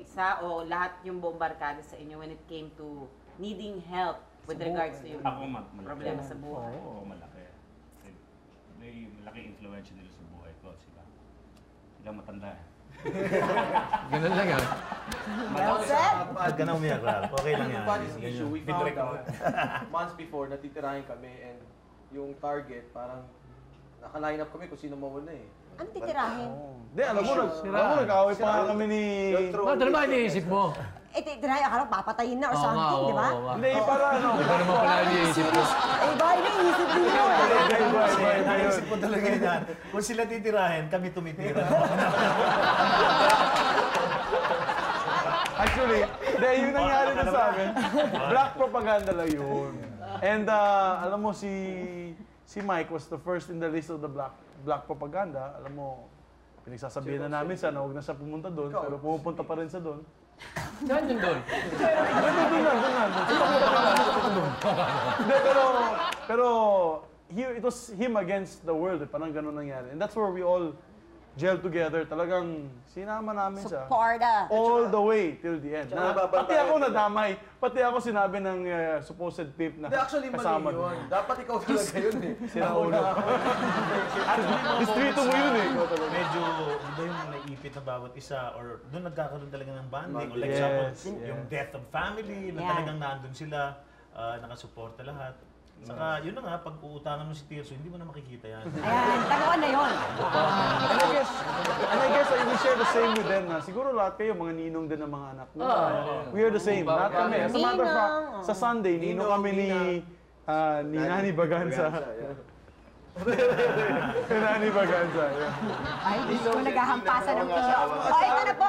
isa o lahat yung buong barkada sa inyo when it came to needing help with regards to yung problema sa buhay? Oo, malaki. May malaking influence nila sa buhay ko. Sila matanda eh. Ganun lang yan. Well said! Huwag ka na umiyak, Ralph. Okay lang yan. Issue, we found out months before natitirahin kami and yung target parang naka-line up kami kung sino mauna eh. Ano titirahin? Hindi, alam mo, nag-away pa nga kami ni... Ano naman iniisip mo? Eh, titirahin, akala papatayin na or something, di ba? Hindi, para ano. Iba naman pala iniisip mo. Eh, ba, iniisip din yun. Naisip ko talaga yan. Kung sila titirahin, kami tumitira. Actually, dahil yung nangyari na sa amin, black propaganda lang yun. And alam mo, si Mike was the first in the list of the black propaganda. Alam mo, pinagsasabihin na namin sana, huwag na siya pumunta doon, pero pumupunta pa rin sa doon. Saan yun doon? Doon na. Pero it was him against the world. Parang ganun nangyari. And that's where we all gel together. Talagang sinama namin siya. Supporta. All the way till the end. Pati ako nadamay. Pati ako sinabi ng supposed pimp na Actually, kasama mali yun. Dapat ikaw talaga yun eh. Sinaulo. Distrito mo yun eh. Medyo iba yung naipit na bawat isa or doon nagkakaroon talaga ng bonding. Like example, yung death of family, na talagang nandun sila, nakasuporta lahat. Saka yun na nga, pag uutangan mo si Tirso, hindi mo na makikita yan. Ayan, taguan na yun. And I guess we share the same with them na siguro lahat kayo, mga ninong din ng mga anak mo. We are the same. Lahat kami. As a matter of fact, sa Sunday, ninong kami ni Nani Baganza. Nani Baganza. Ay, gusto ko naghahampasan ng pisyo. O, ito na po.